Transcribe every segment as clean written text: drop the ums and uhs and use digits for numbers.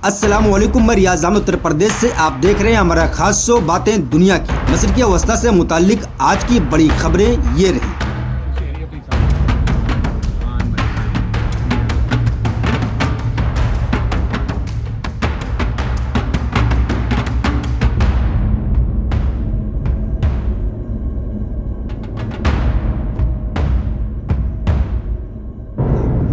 अस्सलामुअलैकुम, मैं रियाज़ उत्तर प्रदेश से आप देख रहे हैं हमारा खास शो बातें दुनिया की। मिस्र की अवस्था से मुताल्लिक आज की बड़ी खबरें ये रही।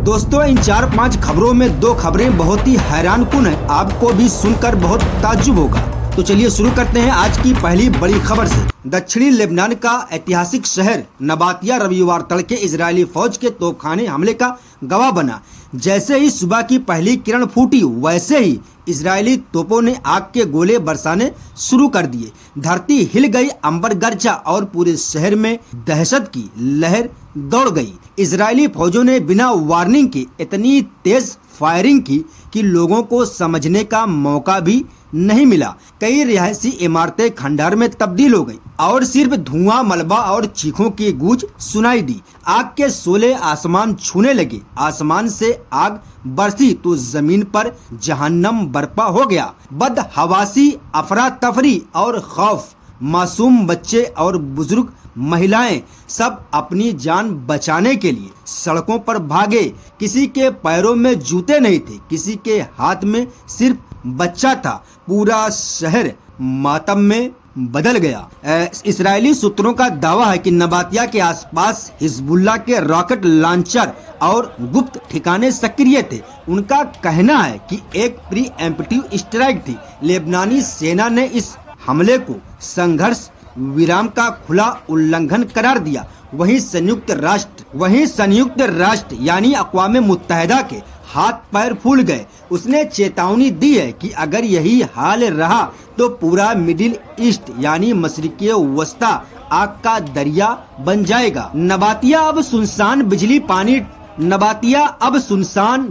दोस्तों, इन 4-5 खबरों में 2 खबरें बहुत ही हैरानकुन हैं। आपको भी सुनकर बहुत ताज्जुब होगा। तो चलिए शुरू करते हैं आज की पहली बड़ी खबर से। दक्षिणी लेबनान का ऐतिहासिक शहर नबातिया रविवार तड़के इजरायली फौज के तोपखाने हमले का गवाह बना। जैसे ही सुबह की पहली किरण फूटी, वैसे ही इजरायली तोपों ने आग के गोले बरसाने शुरू कर दिए। धरती हिल गई, अंबर गरजा और पूरे शहर में दहशत की लहर दौड़ गई। इजरायली फौजों ने बिना वार्निंग के इतनी तेज फायरिंग की कि लोगों को समझने का मौका भी नहीं मिला। कई रिहायशी इमारतें खंडहर में तब्दील हो गई और सिर्फ धुआं, मलबा और चीखों की गूंज सुनाई दी। आग के शोले आसमान छूने लगे। आसमान से आग बरसी तो जमीन पर जहन्नम बर्पा हो गया। बदहवासी, अफरा तफरी और खौफ। मासूम बच्चे और बुजुर्ग, महिलाएं सब अपनी जान बचाने के लिए सड़कों पर भागे। किसी के पैरों में जूते नहीं थे, किसी के हाथ में सिर्फ बच्चा था। पूरा शहर मातम में बदल गया। इस्राएली सूत्रों का दावा है कि नबातिया के आसपास हिजबुल्लाह के रॉकेट लॉन्चर और गुप्त ठिकाने सक्रिय थे। उनका कहना है कि एक प्री एम्प्टिव स्ट्राइक थी। लेबनानी सेना ने इस हमले को संघर्ष विराम का खुला उल्लंघन करार दिया। वहीं संयुक्त राष्ट्र यानी अक़वाम मुत्तहिदा के हाथ पैर फूल गए। उसने चेतावनी दी है कि अगर यही हाल रहा तो पूरा मिडिल ईस्ट यानी मशरिक़ी वस्ता आग का दरिया बन जाएगा। नबातिया अब सुनसान,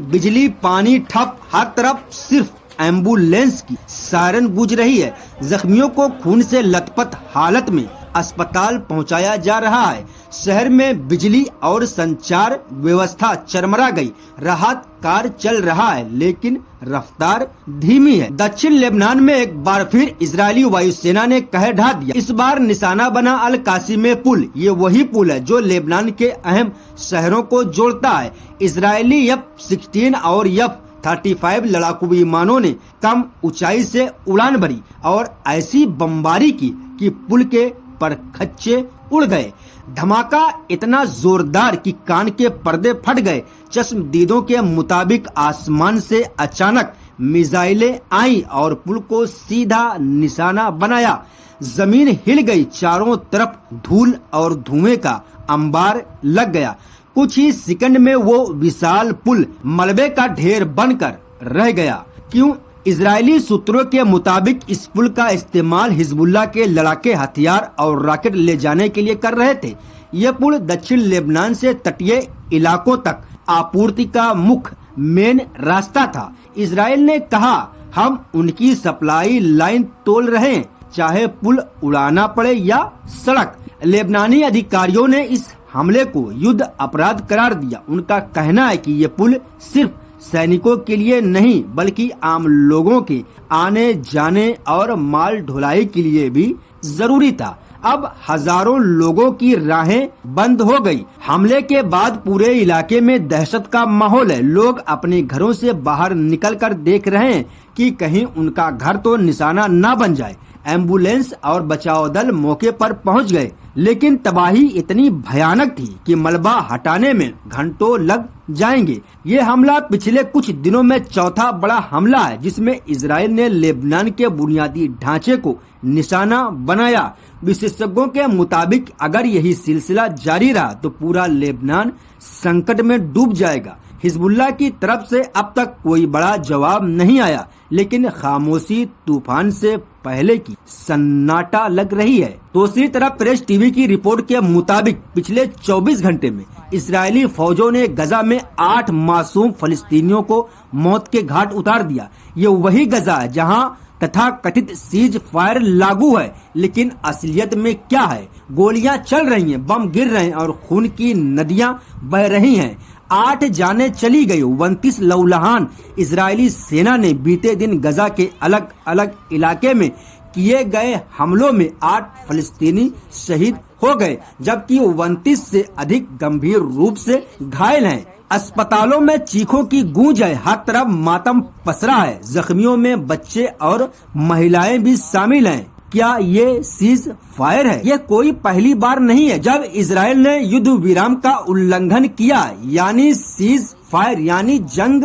बिजली पानी ठप। हर तरफ सिर्फ एम्बुलेंस की सायरन गूंज रही है। जख्मियों को खून से लथपथ हालत में अस्पताल पहुंचाया जा रहा है। शहर में बिजली और संचार व्यवस्था चरमरा गई। राहत कार्य चल रहा है लेकिन रफ्तार धीमी है। दक्षिण लेबनान में एक बार फिर इजरायली वायुसेना ने कहर ढा दिया। इस बार निशाना बना अल कासिम पुल। ये वही पुल है जो लेबनान के अहम शहरों को जोड़ता है। इजरायली F-16 और F-35 लड़ाकू विमानों ने कम ऊंचाई से उड़ान भरी और ऐसी बमबारी की कि पुल के परखच्चे उड़ गए। धमाका इतना जोरदार कि कान के पर्दे फट गए। चश्मदीदों के मुताबिक आसमान से अचानक मिसाइलें आई और पुल को सीधा निशाना बनाया। जमीन हिल गई। चारों तरफ धूल और धुएं का अंबार लग गया। कुछ ही सेकंड में वो विशाल पुल मलबे का ढेर बनकर रह गया। क्यों? इजरायली सूत्रों के मुताबिक इस पुल का इस्तेमाल हिजबुल्लाह के लड़ाके हथियार और रॉकेट ले जाने के लिए कर रहे थे। यह पुल दक्षिण लेबनान से तटीय इलाकों तक आपूर्ति का मुख्य मेन रास्ता था। इजराइल ने कहा, हम उनकी सप्लाई लाइन तोड़ रहे हैं, चाहे पुल उड़ाना पड़े या सड़क। लेबनानी अधिकारियों ने इस हमले को युद्ध अपराध करार दिया। उनका कहना है कि ये पुल सिर्फ सैनिकों के लिए नहीं बल्कि आम लोगों के आने जाने और माल ढुलाई के लिए भी जरूरी था। अब हजारों लोगों की राहें बंद हो गई। हमले के बाद पूरे इलाके में दहशत का माहौल है। लोग अपने घरों से बाहर निकलकर देख रहे हैं कि कहीं उनका घर तो निशाना न बन जाए। एम्बुलेंस और बचाव दल मौके पर पहुंच गए, लेकिन तबाही इतनी भयानक थी कि मलबा हटाने में घंटों लग जाएंगे। ये हमला पिछले कुछ दिनों में चौथा बड़ा हमला है जिसमें इजराइल ने लेबनान के बुनियादी ढांचे को निशाना बनाया। विशेषज्ञों के मुताबिक अगर यही सिलसिला जारी रहा तो पूरा लेबनान संकट में डूब जाएगा। हिजबुल्लाह की तरफ से अब तक कोई बड़ा जवाब नहीं आया, लेकिन खामोशी तूफान से पहले की सन्नाटा लग रही है। दूसरी तरफ प्रेस टीवी की रिपोर्ट के मुताबिक पिछले 24 घंटे में इस्राएली फौजों ने गजा में 8 मासूम फलस्तीनियों को मौत के घाट उतार दिया। ये वही गजा है जहां तथा कथित सीज फायर लागू है, लेकिन असलियत में क्या है? गोलियां चल रही हैं, बम गिर रहे हैं और खून की नदियां बह रही हैं। 8 जाने चली गई। 29 लौलहान इजरायली सेना ने बीते दिन गजा के अलग अलग इलाके में किए गए हमलों में 8 फलस्तीनी शहीद हो गए, जबकि 29 से अधिक गंभीर रूप से घायल हैं। अस्पतालों में चीखों की गूंज है, हर तरफ मातम पसरा है। जख्मियों में बच्चे और महिलाएं भी शामिल हैं। क्या ये सीज फायर है? ये कोई पहली बार नहीं है जब इजराइल ने युद्ध विराम का उल्लंघन किया, यानी सीज फायर यानी जंग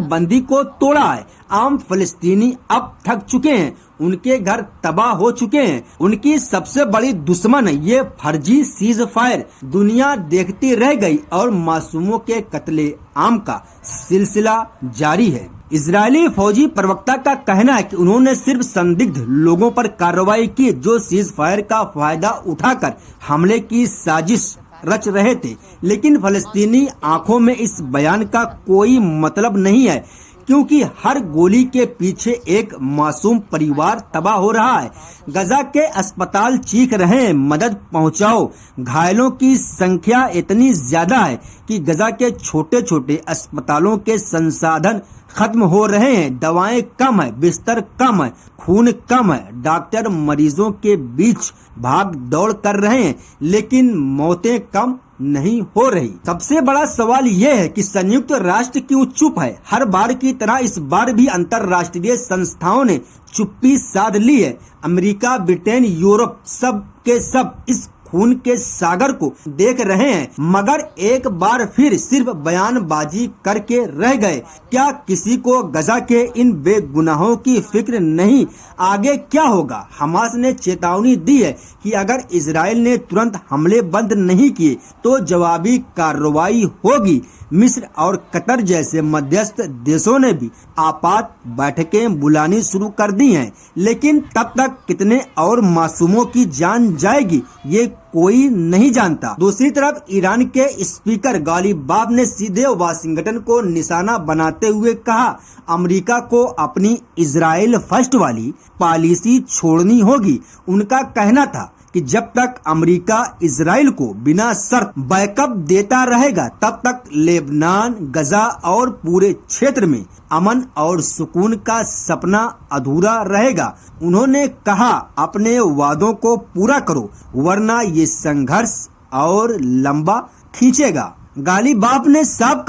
बंदी को तोड़ा है। आम फलस्तीनी अब थक चुके हैं, उनके घर तबाह हो चुके हैं। उनकी सबसे बड़ी दुश्मन है ये फर्जी सीज फायर। दुनिया देखती रह गई और मासूमों के कत्ले आम का सिलसिला जारी है। इजरायली फौजी प्रवक्ता का कहना है कि उन्होंने सिर्फ संदिग्ध लोगों पर कार्रवाई की जो सीज फायर का फायदा उठाकर हमले की साजिश रच रहे थे, लेकिन फलस्तीनी आंखों में इस बयान का कोई मतलब नहीं है, क्योंकि हर गोली के पीछे एक मासूम परिवार तबाह हो रहा है। गजा के अस्पताल चीख रहे हैं, मदद पहुंचाओ। घायलों की संख्या इतनी ज्यादा है कि गजा के छोटे छोटे अस्पतालों के संसाधन खत्म हो रहे हैं। दवाएं कम है, बिस्तर कम है, खून कम है। डॉक्टर मरीजों के बीच भाग दौड़ कर रहे हैं, लेकिन मौतें कम नहीं हो रही। सबसे बड़ा सवाल यह है कि संयुक्त राष्ट्र क्यों चुप है? हर बार की तरह इस बार भी अंतर्राष्ट्रीय संस्थाओं ने चुप्पी साध ली है। अमेरिका, ब्रिटेन, यूरोप सब के सब इस खून के सागर को देख रहे हैं, मगर एक बार फिर सिर्फ बयानबाजी करके रह गए। क्या किसी को गजा के इन बेगुनाहों की फिक्र नहीं? आगे क्या होगा? हमास ने चेतावनी दी है कि अगर इजराइल ने तुरंत हमले बंद नहीं किए तो जवाबी कार्रवाई होगी। मिस्र और कतर जैसे मध्यस्थ देशों ने भी आपात बैठकें बुलानी शुरू कर दी हैं, लेकिन तब तक कितने और मासूमों की जान जाएगी ये कोई नहीं जानता। दूसरी तरफ ईरान के स्पीकर गालिबाफ ने सीधे वाशिंगटन को निशाना बनाते हुए कहा, अमेरिका को अपनी इजराइल फर्स्ट वाली पॉलिसी छोड़नी होगी। उनका कहना था कि जब तक अमेरिका इजराइल को बिना शर्त बैकअप देता रहेगा तब तक लेबनान, गजा और पूरे क्षेत्र में अमन और सुकून का सपना अधूरा रहेगा। उन्होंने कहा, अपने वादों को पूरा करो वरना ये संघर्ष और लंबा खींचेगा। गालिबाफ ने साफ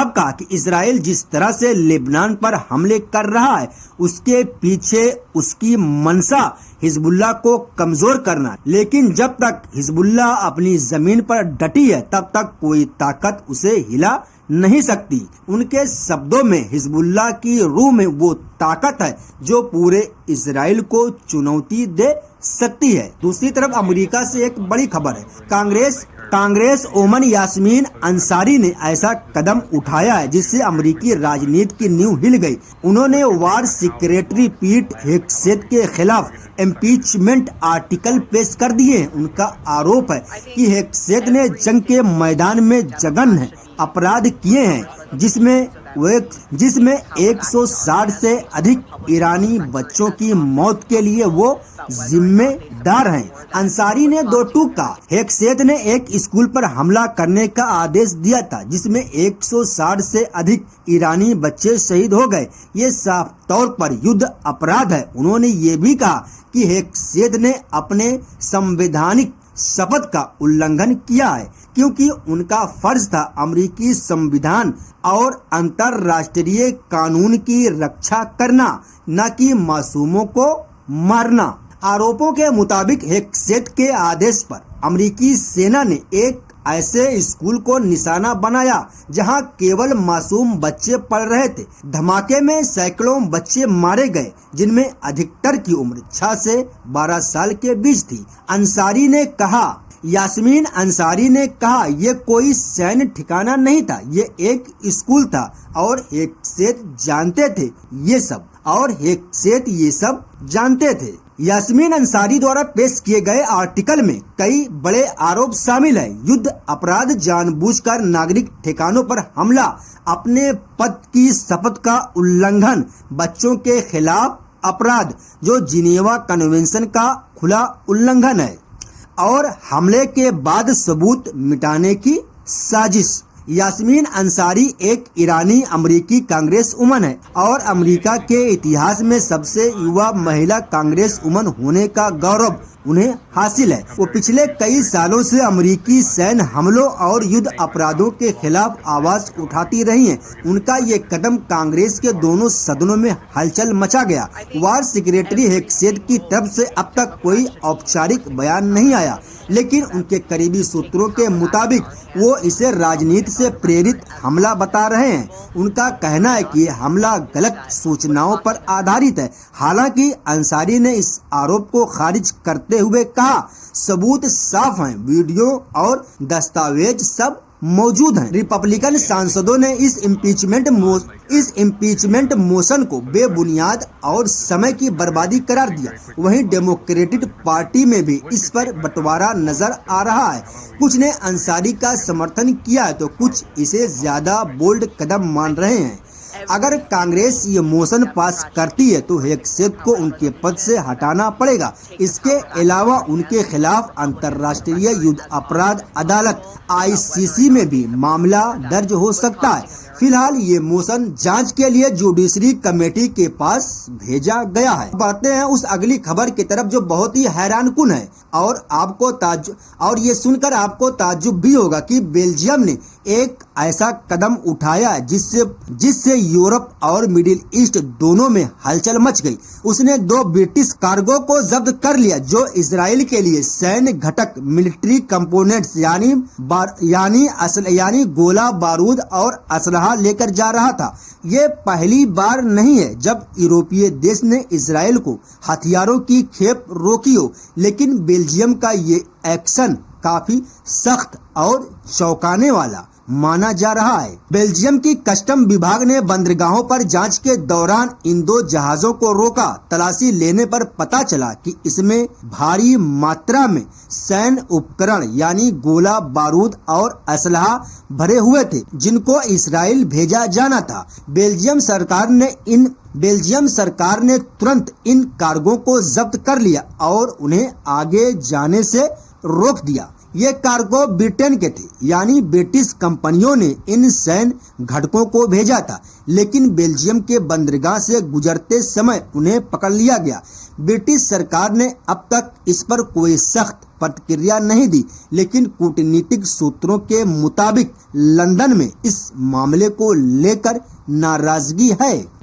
कहा कि इजराइल जिस तरह से लेबनान पर हमले कर रहा है उसके पीछे उसकी मंशा हिजबुल्लाह को कमजोर करना, लेकिन जब तक हिजबुल्लाह अपनी जमीन पर डटी है तब तक कोई ताकत उसे हिला नहीं सकती। उनके शब्दों में हिजबुल्लाह की रूह में वो ताकत है जो पूरे इजराइल को चुनौती दे सकती है। दूसरी तरफ अमेरिका से एक बड़ी खबर है। कांग्रेस ओमन यास्मीन अंसारी ने ऐसा कदम उठाया है जिससे अमेरिकी राजनीति की नींव हिल गई। उन्होंने वार सेक्रेटरी पीट हेगसेथ के खिलाफ इम्पीचमेंट आर्टिकल पेश कर दिए। उनका आरोप है कि हेगसेथ ने जंग के मैदान में जघन्य अपराध किए हैं जिसमें 160 से अधिक ईरानी बच्चों की मौत के लिए वो जिम्मेदार हैं। अंसारी ने दो टूक कहा, हेगसेथ ने एक स्कूल पर हमला करने का आदेश दिया था जिसमें 160 से अधिक ईरानी बच्चे शहीद हो गए। ये साफ तौर पर युद्ध अपराध है। उन्होंने ये भी कहा कि हेगसेथ ने अपने संवैधानिक शपथ का उल्लंघन किया है क्योंकि उनका फर्ज था अमेरिकी संविधान और अंतर्राष्ट्रीय कानून की रक्षा करना, न कि मासूमों को मारना। आरोपों के मुताबिक हेगसेथ के आदेश पर अमेरिकी सेना ने एक ऐसे स्कूल को निशाना बनाया जहां केवल मासूम बच्चे पढ़ रहे थे। धमाके में सैकड़ों बच्चे मारे गए जिनमें अधिकतर की उम्र 6 से 12 साल के बीच थी। अंसारी ने कहा, यास्मीन अंसारी ने कहा, ये कोई सैन्य ठिकाना नहीं था, ये एक स्कूल था और हेगसेत जानते थे ये सब जानते थे। यास्मीन अंसारी द्वारा पेश किए गए आर्टिकल में कई बड़े आरोप शामिल हैं। युद्ध अपराध, जानबूझकर नागरिक ठिकानों पर हमला, अपने पद की शपथ का उल्लंघन, बच्चों के खिलाफ अपराध जो जिनेवा कन्वेंशन का खुला उल्लंघन है, और हमले के बाद सबूत मिटाने की साजिश। यास्मीन अंसारी एक ईरानी अमेरिकी कांग्रेस वुमन है और अमेरिका के इतिहास में सबसे युवा महिला कांग्रेस वुमन होने का गौरव उन्हें हासिल है। वो पिछले कई सालों से अमेरिकी सैन्य हमलों और युद्ध अपराधों के खिलाफ आवाज उठाती रही हैं। उनका ये कदम कांग्रेस के दोनों सदनों में हलचल मचा गया। वार सेक्रेटरी हेगसेत की तरफ से अब तक कोई औपचारिक बयान नहीं आया, लेकिन उनके करीबी सूत्रों के मुताबिक वो इसे राजनीति से प्रेरित हमला बता रहे हैं। उनका कहना है कि हमला गलत सूचनाओं पर आधारित है। हालांकि अंसारी ने इस आरोप को खारिज करते हुए कहा, सबूत साफ हैं, वीडियो और दस्तावेज सब मौजूद हैं। रिपब्लिकन सांसदों ने इस इम्पीचमेंट मोशन को बेबुनियाद और समय की बर्बादी करार दिया। वहीं डेमोक्रेटिक पार्टी में भी इस पर बंटवारा नजर आ रहा है। कुछ ने अंसारी का समर्थन किया है तो कुछ इसे ज्यादा बोल्ड कदम मान रहे हैं। अगर कांग्रेस ये मोशन पास करती है तो हेगसेत को उनके पद से हटाना पड़ेगा। इसके अलावा उनके खिलाफ अंतर्राष्ट्रीय युद्ध अपराध अदालत ICC में भी मामला दर्ज हो सकता है। फिलहाल ये मोशन जांच के लिए जुडिशरी कमेटी के पास भेजा गया है। बढ़ते हैं उस अगली खबर की तरफ जो बहुत ही हैरानकुन है और ये सुनकर आपको ताज्जुब भी होगा कि बेल्जियम ने एक ऐसा कदम उठाया है जिससे यूरोप और मिडिल ईस्ट दोनों में हलचल मच गई। उसने 2 ब्रिटिश कार्गो को जब्त कर लिया जो इजराइल के लिए सैन्य घटक, मिलिट्री कंपोनेंट्स यानी गोला बारूद और असलहा लेकर जा रहा था। ये पहली बार नहीं है जब यूरोपीय देश ने इजराइल को हथियारों की खेप रोकी हो, लेकिन बेल्जियम का ये एक्शन काफी सख्त और चौंकाने वाला माना जा रहा है। बेल्जियम की कस्टम विभाग ने बंदरगाहों पर जांच के दौरान इन 2 जहाजों को रोका। तलाशी लेने पर पता चला कि इसमें भारी मात्रा में सैन्य उपकरण यानी गोला बारूद और असलहा भरे हुए थे जिनको इस्राएल भेजा जाना था। बेल्जियम सरकार ने तुरंत इन कार्गो को जब्त कर लिया और उन्हें आगे जाने से रोक दिया। ये कार्गो ब्रिटेन के थे, यानी ब्रिटिश कंपनियों ने इन सैन्य घटकों को भेजा था, लेकिन बेल्जियम के बंदरगाह से गुजरते समय उन्हें पकड़ लिया गया। ब्रिटिश सरकार ने अब तक इस पर कोई सख्त प्रतिक्रिया नहीं दी, लेकिन कूटनीतिक सूत्रों के मुताबिक लंदन में इस मामले को लेकर नाराजगी है।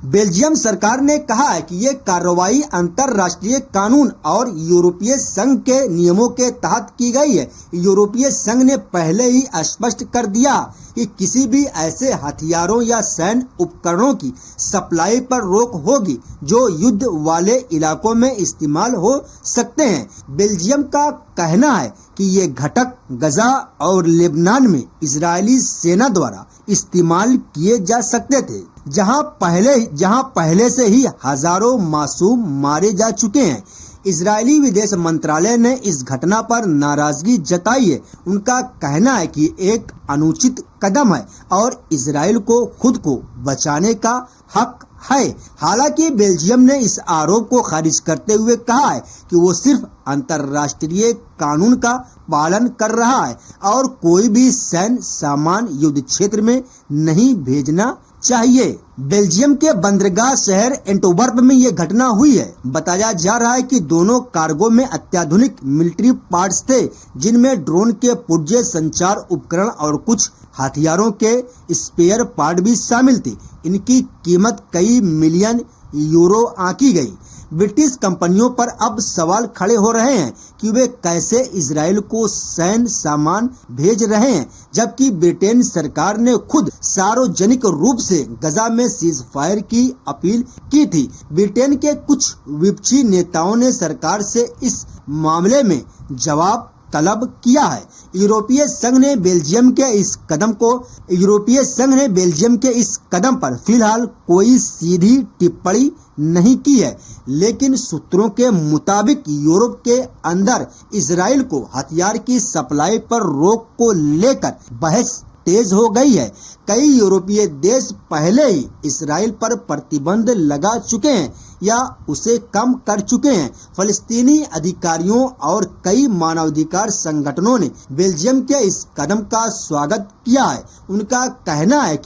बेल्जियम सरकार ने कहा है कि ये कार्रवाई अंतर्राष्ट्रीय कानून और यूरोपीय संघ के नियमों के तहत की गई है। यूरोपीय संघ ने पहले ही स्पष्ट कर दिया कि किसी भी ऐसे हथियारों या सैन्य उपकरणों की सप्लाई पर रोक होगी जो युद्ध वाले इलाकों में इस्तेमाल हो सकते हैं। बेल्जियम का कहना है कि ये घटक गजा और लेबनान में इजरायली सेना द्वारा इस्तेमाल किए जा सकते थे, जहां पहले से ही हजारों मासूम मारे जा चुके हैं। इजरायली विदेश मंत्रालय ने इस घटना पर नाराजगी जताई है। उनका कहना है कि एक अनुचित कदम है और इजरायल को खुद को बचाने का हक है। हालांकि बेल्जियम ने इस आरोप को खारिज करते हुए कहा है कि वो सिर्फ अंतर्राष्ट्रीय कानून का पालन कर रहा है और कोई भी सैन्य सामान युद्ध क्षेत्र में नहीं भेजना चाहिए। बेल्जियम के बंदरगाह शहर एंटवर्प में ये घटना हुई है। बताया जा रहा है कि दोनों कार्गो में अत्याधुनिक मिलिट्री पार्ट्स थे, जिनमें ड्रोन के पुर्जे, संचार उपकरण और कुछ हथियारों के स्पेयर पार्ट भी शामिल थे। इनकी कीमत कई मिलियन यूरो आंकी गई। ब्रिटिश कंपनियों पर अब सवाल खड़े हो रहे हैं कि वे कैसे इजराइल को सैन्य सामान भेज रहे हैं, जबकि ब्रिटेन सरकार ने खुद सार्वजनिक रूप से गजा में सीज फायर की अपील की थी। ब्रिटेन के कुछ विपक्षी नेताओं ने सरकार से इस मामले में जवाब तलब किया है। यूरोपीय संघ ने बेल्जियम के इस कदम पर फिलहाल कोई सीधी टिप्पणी नहीं की है, लेकिन सूत्रों के मुताबिक यूरोप के अंदर इजराइल को हथियार की सप्लाई पर रोक को लेकर बहस तेज हो गई है। कई यूरोपीय देश पहले ही इजराइल पर प्रतिबंध लगा चुके हैं या उसे कम कर चुके हैं। फलस्तीनी अधिकारियों और कई मानवाधिकार संगठनों ने बेल्जियम के इस कदम का स्वागत किया है। उनका कहना है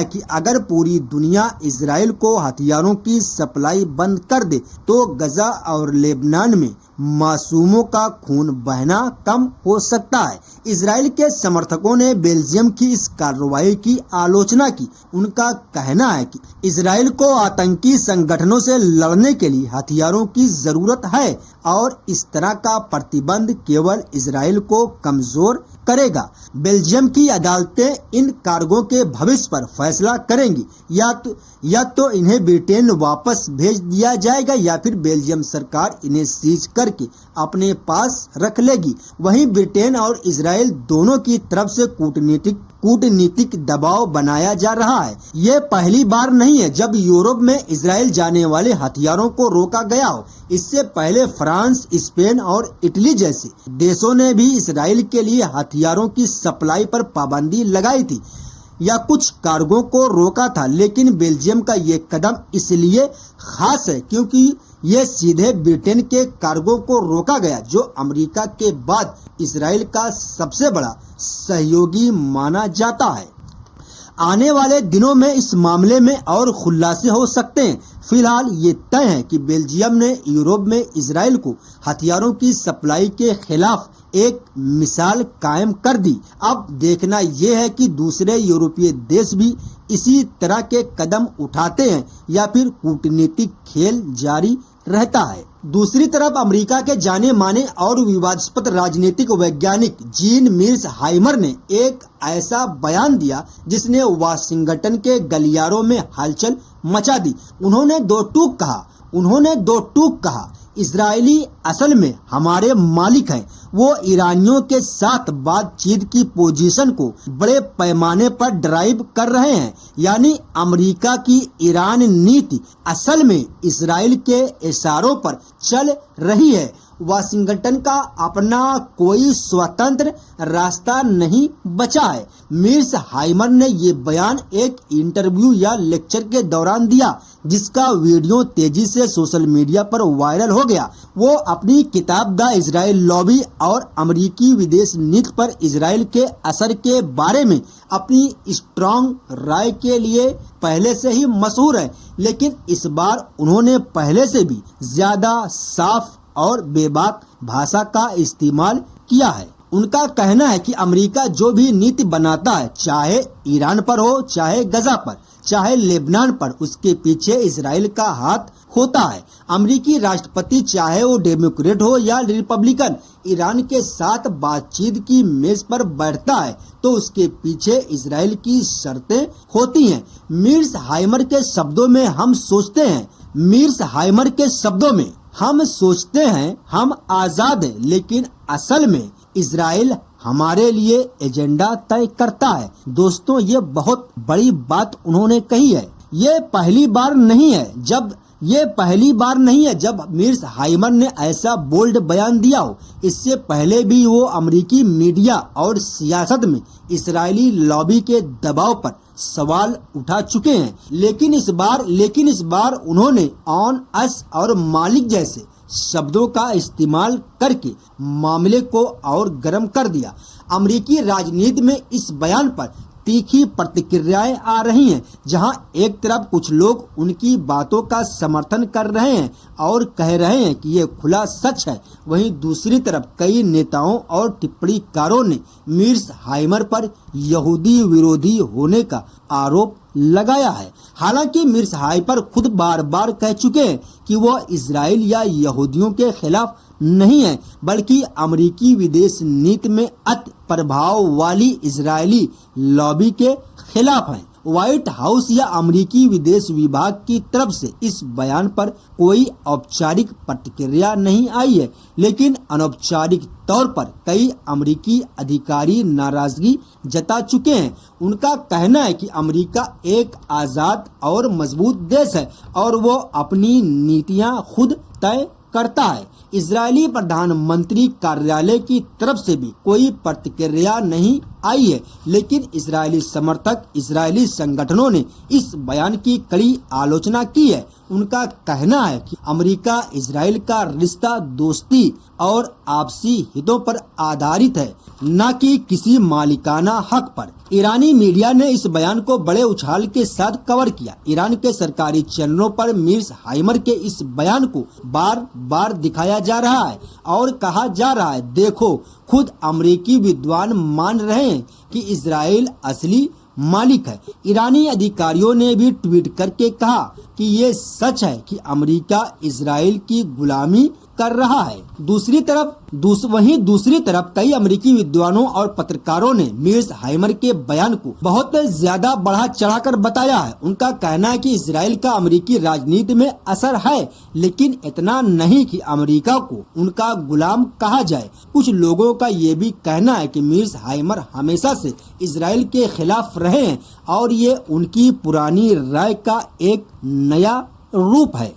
कि अगर पूरी दुनिया इजराइल को हथियारों की सप्लाई बंद कर दे तो गजा और लेबनान में मासूमों का खून बहना कम हो सकता है। इजराइल के समर्थकों ने बेल्जियम की इस कार्रवाई की आलोचना की। उनका कहना है कि इजराइल को आतंकी संगठनों से लड़ने के लिए हथियारों की जरूरत है और इस तरह का प्रतिबंध केवल इजराइल को कमजोर करेगा। बेल्जियम की अदालतें इन कार्गो के भविष्य पर फैसला करेंगी। या तो इन्हें ब्रिटेन वापस भेज दिया जाएगा या फिर बेल्जियम सरकार इन्हें सीज करके अपने पास रख लेगी। वहीं ब्रिटेन और इजराइल दोनों की तरफ से कूटनीतिक दबाव बनाया जा रहा है। ये पहली बार नहीं है जब यूरोप में इजराइल जाने वाले हथियारों को रोका गया हो। इससे पहले फ्रांस, स्पेन और इटली जैसे देशों ने भी इजराइल के लिए हथियारों की सप्लाई पर पाबंदी लगाई थी या कुछ कार्गो को रोका था। लेकिन बेल्जियम का ये कदम इसलिए खास है क्योंकि ये सीधे ब्रिटेन के कार्गो को रोका गया, जो अमेरिका के बाद इजराइल का सबसे बड़ा सहयोगी माना जाता है। आने वाले दिनों में इस मामले में और खुलासे हो सकते हैं। फिलहाल ये तय है कि बेल्जियम ने यूरोप में इजराइल को हथियारों की सप्लाई के खिलाफ एक मिसाल कायम कर दी। अब देखना यह है कि दूसरे यूरोपीय देश भी इसी तरह के कदम उठाते हैं या फिर कूटनीतिक खेल जारी रहता है। दूसरी तरफ अमेरिका के जाने माने और विवादास्पद राजनीतिक वैज्ञानिक जीन मीर्सहाइमर ने एक ऐसा बयान दिया जिसने वाशिंगटन के गलियारों में हलचल मचा दी। उन्होंने दो टूक कहा, इजरायली असल में हमारे मालिक हैं। वो ईरानियों के साथ बातचीत की पोजीशन को बड़े पैमाने पर ड्राइव कर रहे हैं। यानी अमेरिका की ईरान नीति असल में इजराइल के इशारों पर चल रही है। वाशिंगटन का अपना कोई स्वतंत्र रास्ता नहीं बचा है। मीर्सहाइमर ने ये बयान एक इंटरव्यू या लेक्चर के दौरान दिया, जिसका वीडियो तेजी से सोशल मीडिया पर वायरल हो गया। वो अपनी किताब द इजराइल लॉबी और अमेरिकी विदेश नीति पर इजराइल के असर के बारे में अपनी स्ट्रॉन्ग राय के लिए पहले से ही मशहूर है, लेकिन इस बार उन्होंने पहले से भी ज्यादा साफ और बेबाक भाषा का इस्तेमाल किया है। उनका कहना है कि अमेरिका जो भी नीति बनाता है, चाहे ईरान पर हो, चाहे गजा पर, चाहे लेबनान पर, उसके पीछे इजराइल का हाथ होता है। अमेरिकी राष्ट्रपति चाहे वो डेमोक्रेट हो या रिपब्लिकन, ईरान के साथ बातचीत की मेज पर बैठता है तो उसके पीछे इजराइल की शर्तें होती हैं। मीर्सहाइमर के शब्दों में हम सोचते हैं हम आजाद हैं, लेकिन असल में इजराइल हमारे लिए एजेंडा तय करता है। दोस्तों, ये बहुत बड़ी बात उन्होंने कही है। ये पहली बार नहीं है जब मीर्सहाइमर ने ऐसा बोल्ड बयान दिया हो। इससे पहले भी वो अमेरिकी मीडिया और सियासत में इजरायली लॉबी के दबाव पर सवाल उठा चुके हैं। लेकिन इस बार उन्होंने ऑन अस और मालिक जैसे शब्दों का इस्तेमाल करके मामले को और गर्म कर दिया। अमेरिकी राजनीति में इस बयान पर तीखी प्रतिक्रियाएं आ रही हैं, जहां एक तरफ कुछ लोग उनकी बातों का समर्थन कर रहे हैं और कह रहे हैं कि ये खुला सच है, वहीं दूसरी तरफ कई नेताओं और टिप्पणीकारों ने मीर्सहाइमर पर यहूदी विरोधी होने का आरोप लगाया है। हालांकि मीर्सहाइमर खुद बार बार कह चुके हैं कि वो इजराइल या यहूदियों के खिलाफ नहीं है, बल्कि अमेरिकी विदेश नीति में अति प्रभाव वाली इजरायली लॉबी के खिलाफ हैं। व्हाइट हाउस या अमेरिकी विदेश विभाग की तरफ से इस बयान पर कोई औपचारिक प्रतिक्रिया नहीं आई है, लेकिन अनौपचारिक तौर पर कई अमेरिकी अधिकारी नाराजगी जता चुके हैं। उनका कहना है कि अमेरिका एक आजाद और मजबूत देश है और वो अपनी नीतियां खुद तय करता है। इजरायली प्रधानमंत्री कार्यालय की तरफ से भी कोई प्रतिक्रिया नहीं आई है, लेकिन इजरायली समर्थक इजरायली संगठनों ने इस बयान की कड़ी आलोचना की है। उनका कहना है कि अमेरिका इजराइल का रिश्ता दोस्ती और आपसी हितों पर आधारित है, न कि किसी मालिकाना हक पर। ईरानी मीडिया ने इस बयान को बड़े उछाल के साथ कवर किया। ईरान के सरकारी चैनलों पर मीर्स हाइमर के इस बयान को बार बार दिखाया जा रहा है और कहा जा रहा है, देखो खुद अमेरिकी विद्वान मान रहे हैं कि इजराइल असली मालिक है। ईरानी अधिकारियों ने भी ट्वीट करके कहा कि ये सच है कि अमेरिका इजराइल की गुलामी कर रहा है। दूसरी तरफ कई अमेरिकी विद्वानों और पत्रकारों ने मीर्स हाइमर के बयान को बहुत ज्यादा बढ़ा चढ़ाकर बताया है। उनका कहना है कि इजराइल का अमेरिकी राजनीति में असर है, लेकिन इतना नहीं कि अमेरिका को उनका गुलाम कहा जाए। कुछ लोगों का ये भी कहना है कि मीर्स हाइमर हमेशा से इजराइल के खिलाफ रहे हैं और ये उनकी पुरानी राय का एक नया रूप है।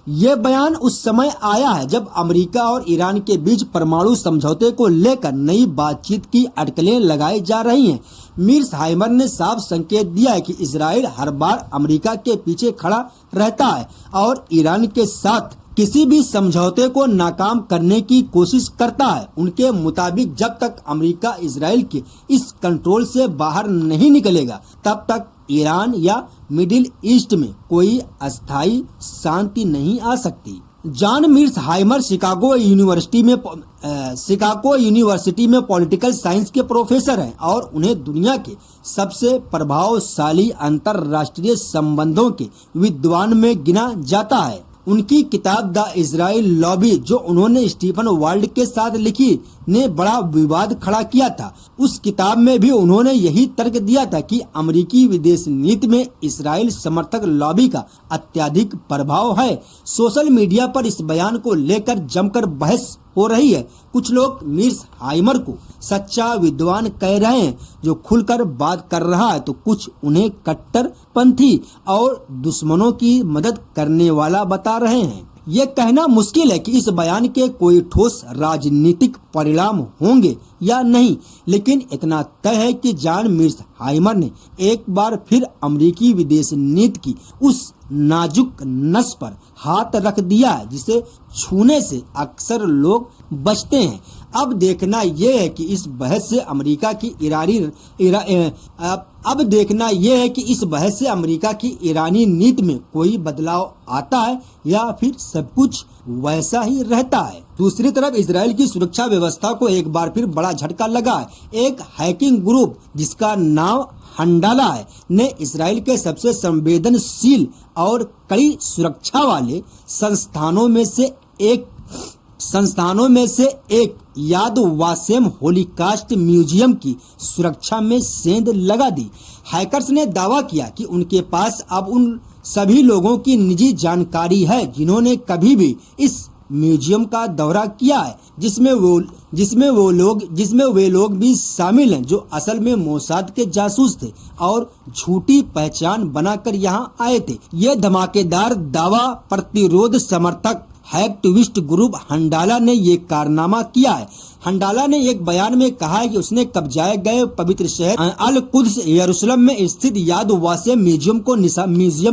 ये बयान उस समय आया है जब अमेरिका और ईरान के बीच परमाणु समझौते को लेकर नई बातचीत की अटकलें लगाई जा रही हैं। मीर्स हाइमर ने साफ संकेत दिया है कि इजराइल हर बार अमेरिका के पीछे खड़ा रहता है और ईरान के साथ किसी भी समझौते को नाकाम करने की कोशिश करता है। उनके मुताबिक जब तक अमेरिका इजराइल के इस कंट्रोल से बाहर नहीं निकलेगा, तब तक ईरान या मिडिल ईस्ट में कोई अस्थायी शांति नहीं आ सकती। जॉन मीर्स हाइमर शिकागो यूनिवर्सिटी में पॉलिटिकल साइंस के प्रोफेसर हैं और उन्हें दुनिया के सबसे प्रभावशाली अंतर्राष्ट्रीय संबंधों के विद्वान में गिना जाता है। उनकी किताब द इजराइल लॉबी, जो उन्होंने स्टीफन वाल्ड के साथ लिखी, ने बड़ा विवाद खड़ा किया था। उस किताब में भी उन्होंने यही तर्क दिया था कि अमेरिकी विदेश नीति में इजराइल समर्थक लॉबी का अत्यधिक प्रभाव है। सोशल मीडिया पर इस बयान को लेकर जमकर बहस हो रही है। कुछ लोग मीर्स हाइमर को सच्चा विद्वान कह रहे हैं जो खुलकर बात कर रहा है, तो कुछ उन्हें कट्टरपंथी और दुश्मनों की मदद करने वाला बता रहे हैं। ये कहना मुश्किल है कि इस बयान के कोई ठोस राजनीतिक परिणाम होंगे या नहीं, लेकिन इतना तय है कि जॉन मीर्स हाइमर ने एक बार फिर अमेरिकी विदेश नीति की उस नाजुक नस पर हाथ रख दिया है जिसे छूने से अक्सर लोग बचते हैं। अब देखना यह है कि इस बहस से अमेरिका की ईरानी नीति में कोई बदलाव आता है या फिर सब कुछ वैसा ही रहता है। दूसरी तरफ इजराइल की सुरक्षा व्यवस्था को एक बार फिर बड़ा झटका लगा है। एक हैकिंग ग्रुप जिसका नाम हंडाला है ने इजराइल के सबसे संवेदनशील और कड़ी सुरक्षा वाले संस्थानों में से एक याद वासेम होलिकास्ट म्यूजियम की सुरक्षा में सेंध लगा दी। हैकर्स ने दावा किया कि उनके पास अब उन सभी लोगों की निजी जानकारी है जिन्होंने कभी भी इस म्यूजियम का दौरा किया है, जिसमें वे लोग भी शामिल हैं जो असल में मोसाद के जासूस थे और झूठी पहचान बनाकर यहां आए थे। ये धमाकेदार दावा प्रतिरोध समर्थक हैकटिविस्ट ग्रुप हंडाला ने ये कारनामा किया है। हंडाला ने एक बयान में कहा है कि उसने कब्जाए गए पवित्र शहर अल कुद्स यरूशलेम में स्थित याद वासेम म्यूजियम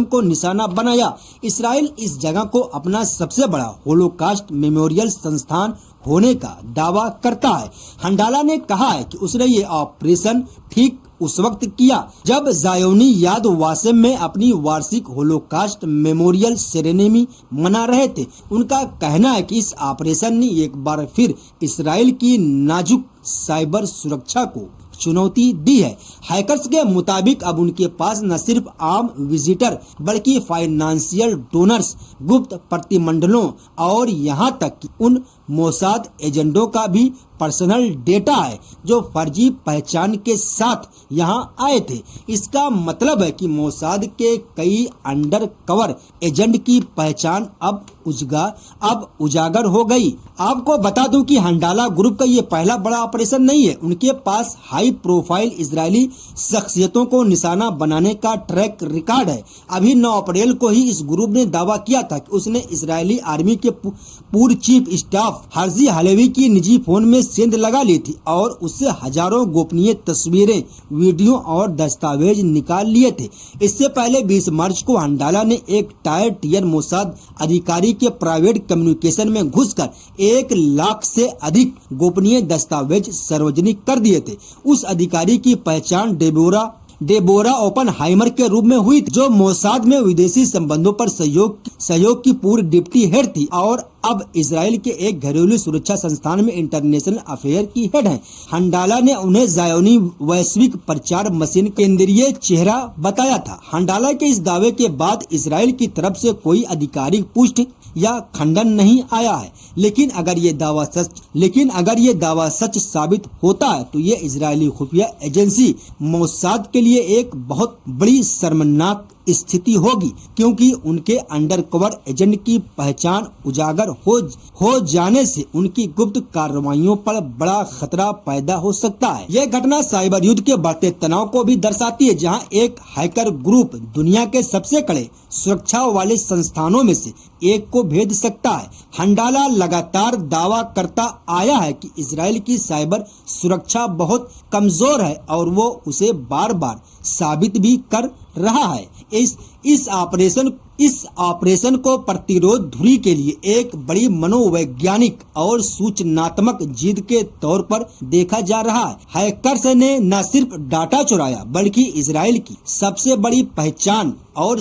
को निशाना बनाया। इस्राइल इस जगह को अपना सबसे बड़ा होलोकास्ट मेमोरियल संस्थान होने का दावा करता है। हंडाला ने कहा है कि उसने ये ऑपरेशन ठीक उस वक्त किया जब जायोनी याद वासेम में अपनी वार्षिक होलोकास्ट मेमोरियल सेरेमनी मना रहे थे। उनका कहना है कि इस ऑपरेशन ने एक बार फिर इस्राइल की नाजुक साइबर सुरक्षा को चुनौती दी है। हैकर्स के मुताबिक अब उनके पास न सिर्फ आम विजिटर बल्कि फाइनेंशियल डोनर्स, गुप्त प्रतिमंडलों और यहाँ तक कि उन मोसाद एजेंटों का भी पर्सनल डेटा है जो फर्जी पहचान के साथ यहां आए थे। इसका मतलब है कि मोसाद के कई अंडर कवर एजेंट की पहचान अब उजागर हो गई। आपको बता दूं कि हंडाला ग्रुप का ये पहला बड़ा ऑपरेशन नहीं है। उनके पास हाई प्रोफाइल इजरायली शख्सियतों को निशाना बनाने का ट्रैक रिकॉर्ड है। अभी 9 अप्रैल को ही इस ग्रुप ने दावा किया था कि उसने इजरायली आर्मी के पूर्व चीफ स्टाफ हर्जी हलेवी की निजी फोन में सेंध लगा ली थी और उससे हजारों गोपनीय तस्वीरें, वीडियो और दस्तावेज निकाल लिए थे। इससे पहले 20 मार्च को हंडाला ने एक टायर टियर मोसाद अधिकारी के प्राइवेट कम्युनिकेशन में घुसकर 1 लाख से अधिक गोपनीय दस्तावेज सार्वजनिक कर दिए थे। उस अधिकारी की पहचान डेबोरा ओपनहाइमर के रूप में हुई, जो मोसाद में विदेशी संबंधों पर सहयोग की पूर्व डिप्टी हेड थी और अब इजराइल के एक घरेलू सुरक्षा संस्थान में इंटरनेशनल अफेयर की हेड हैं। हंडाला ने उन्हें ज़ायोनी वैश्विक प्रचार मशीन केंद्रीय चेहरा बताया था। हंडाला के इस दावे के बाद इजराइल की तरफ से कोई आधिकारिक पुष्टि या खंडन नहीं आया है। लेकिन अगर ये दावा सच साबित होता है तो ये इजरायली खुफिया एजेंसी मोसाद के लिए एक बहुत बड़ी शर्मनाक स्थिति होगी, क्योंकि उनके अंडरकवर एजेंट की पहचान उजागर हो जाने से उनकी गुप्त कार्रवाइयों पर बड़ा खतरा पैदा हो सकता है। यह घटना साइबर युद्ध के बढ़ते तनाव को भी दर्शाती है, जहां एक हैकर ग्रुप दुनिया के सबसे कड़े सुरक्षा वाले संस्थानों में से एक को भेद सकता है। हंडाला लगातार दावा करता आया है कि इजराइल की साइबर सुरक्षा बहुत कमजोर है और वो उसे बार बार साबित भी कर रहा है। इस ऑपरेशन को प्रतिरोध धुरी के लिए एक बड़ी मनोवैज्ञानिक और सूचनात्मक जीत के तौर पर देखा जा रहा है। हैकर्स ने न सिर्फ डाटा चुराया बल्कि इजराइल की सबसे बड़ी पहचान और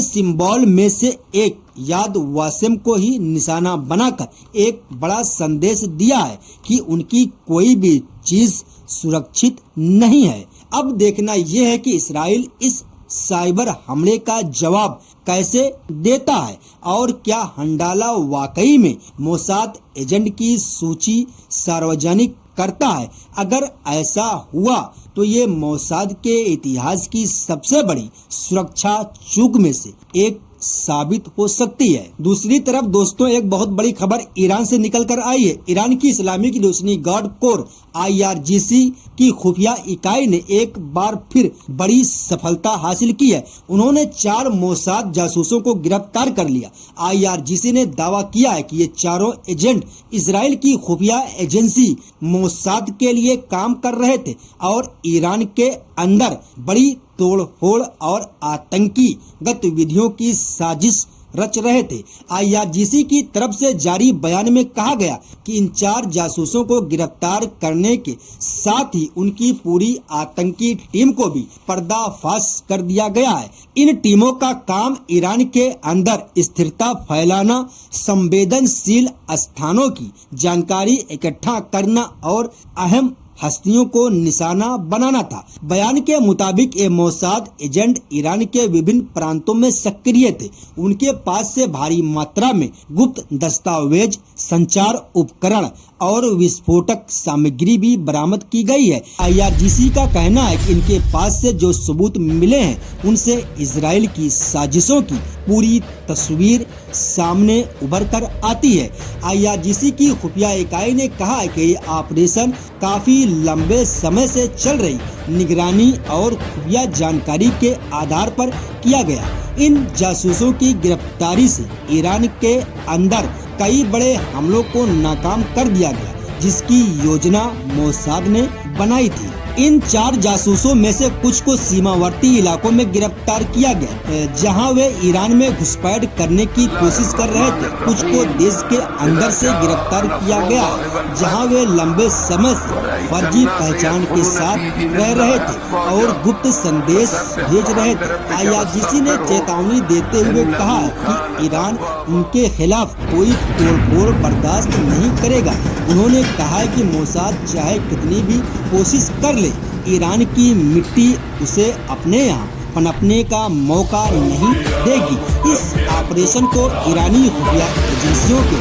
सिंबल में से एक याद वासेम को ही निशाना बनाकर एक बड़ा संदेश दिया है कि उनकी कोई भी चीज सुरक्षित नहीं है। अब देखना यह है कि इजराइल इस साइबर हमले का जवाब कैसे देता है और क्या हंडाला वाकई में मोसाद एजेंट की सूची सार्वजनिक करता है। अगर ऐसा हुआ तो ये मोसाद के इतिहास की सबसे बड़ी सुरक्षा चूक में से एक साबित हो सकती है। दूसरी तरफ दोस्तों, एक बहुत बड़ी खबर ईरान से निकल कर आई है। ईरान की इस्लामिक रोशनी गार्ड कोर IRGC की खुफिया इकाई ने एक बार फिर बड़ी सफलता हासिल की है। उन्होंने 4 मोसाद जासूसों को गिरफ्तार कर लिया। IRGC ने दावा किया है कि ये चारों एजेंट इजराइल की खुफिया एजेंसी मोसाद के लिए काम कर रहे थे और ईरान के अंदर बड़ी तोड़फोड़ और आतंकी गतिविधियों की साजिश रच रहे थे। IRGC की तरफ से जारी बयान में कहा गया कि इन 4 जासूसों को गिरफ्तार करने के साथ ही उनकी पूरी आतंकी टीम को भी पर्दाफाश कर दिया गया है। इन टीमों का काम ईरान के अंदर स्थिरता फैलाना, संवेदनशील स्थानों की जानकारी इकट्ठा करना और अहम हस्तियों को निशाना बनाना था। बयान के मुताबिक ये मोसाद एजेंट ईरान के विभिन्न प्रांतों में सक्रिय थे। उनके पास से भारी मात्रा में गुप्त दस्तावेज, संचार उपकरण और विस्फोटक सामग्री भी बरामद की गई है। IRGC का कहना है कि इनके पास से जो सबूत मिले हैं उनसे इजराइल की साजिशों की पूरी तस्वीर सामने उभर कर आती है। IRGC की खुफिया इकाई ने कहा है कि ये ऑपरेशन काफी लंबे समय से चल रही निगरानी और खुफिया जानकारी के आधार पर किया गया। इन जासूसों की गिरफ्तारी से ईरान के अंदर कई बड़े हमलों को नाकाम कर दिया गया, जिसकी योजना मोसाद ने बनाई थी। इन 4 जासूसों में से कुछ को सीमावर्ती इलाकों में गिरफ्तार किया गया, जहां वे ईरान में घुसपैठ करने की कोशिश कर रहे थे। कुछ को देश के अंदर से गिरफ्तार किया गया, जहां वे लंबे समय से फर्जी पहचान के साथ रह रहे थे और गुप्त संदेश भेज रहे थे। IRGC ने चेतावनी देते हुए कहा कि ईरान उनके खिलाफ कोई तोड़फोड़ बर्दाश्त नहीं करेगा। उन्होंने कहा कि मोसाद चाहे कितनी भी कोशिश कर ले, ईरान की मिट्टी उसे अपने यहाँ पनपने का मौका नहीं देगी। इस ऑपरेशन को ईरानी खुफिया एजेंसियों के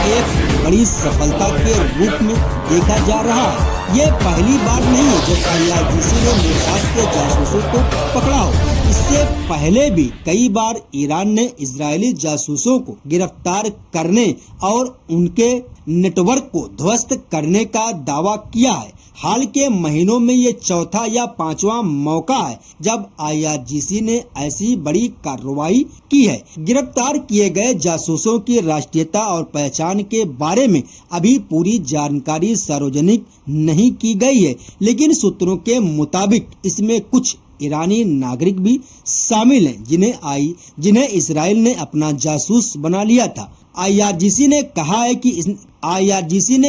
एक बड़ी सफलता के रूप में देखा जा रहा है। ये पहली बार नहीं है जब IRGC ने मोसाद के जासूसों को पकड़ा हो। इससे पहले भी कई बार ईरान ने इजरायली जासूसों को गिरफ्तार करने और उनके नेटवर्क को ध्वस्त करने का दावा किया है। हाल के महीनों में ये चौथा या पांचवा मौका है जब IRGC ने ऐसी बड़ी कार्रवाई की है। गिरफ्तार किए गए जासूसों की राष्ट्रीयता और पहचान के बारे में अभी पूरी जानकारी सार्वजनिक नहीं की गई है, लेकिन सूत्रों के मुताबिक इसमें कुछ ईरानी नागरिक भी शामिल हैं जिन्हें इसराइल ने अपना जासूस बना लिया था। IRGC ने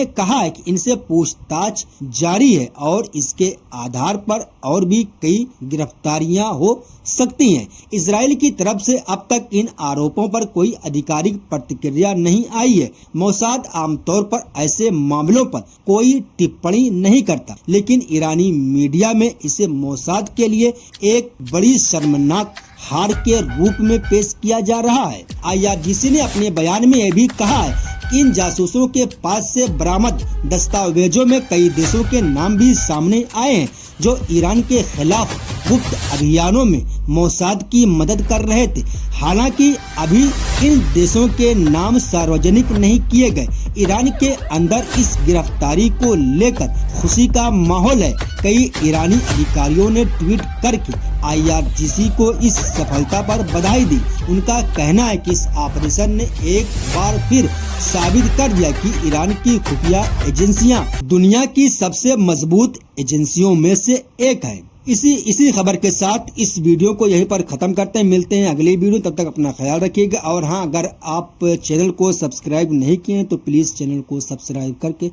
कहा है कि इनसे पूछताछ जारी है और इसके आधार पर और भी कई गिरफ्तारियां हो सकती हैं। इजराइल की तरफ से अब तक इन आरोपों पर कोई आधिकारिक प्रतिक्रिया नहीं आई है। मोसाद आमतौर पर ऐसे मामलों पर कोई टिप्पणी नहीं करता, लेकिन ईरानी मीडिया में इसे मोसाद के लिए एक बड़ी शर्मनाक हार के रूप में पेश किया जा रहा है। IRGC ने अपने बयान में यह भी कहा है कि इन जासूसों के पास से बरामद दस्तावेजों में कई देशों के नाम भी सामने आए हैं जो ईरान के खिलाफ गुप्त अभियानों में मोसाद की मदद कर रहे थे। हालांकि अभी इन देशों के नाम सार्वजनिक नहीं किए गए। ईरान के अंदर इस गिरफ्तारी को लेकर खुशी का माहौल है। कई ईरानी अधिकारियों ने ट्वीट करके IRGC को इस सफलता पर बधाई दी। उनका कहना है कि इस ऑपरेशन ने एक बार फिर साबित कर दिया कि ईरान की खुफिया एजेंसियां दुनिया की सबसे मजबूत एजेंसियों में से एक है। इसी खबर के साथ इस वीडियो को यहीं पर खत्म करते हैं। मिलते हैं अगली वीडियो, तब तक अपना ख्याल रखिएगा। और हाँ, अगर आप चैनल को सब्सक्राइब नहीं किए हैं तो प्लीज चैनल को सब्सक्राइब करके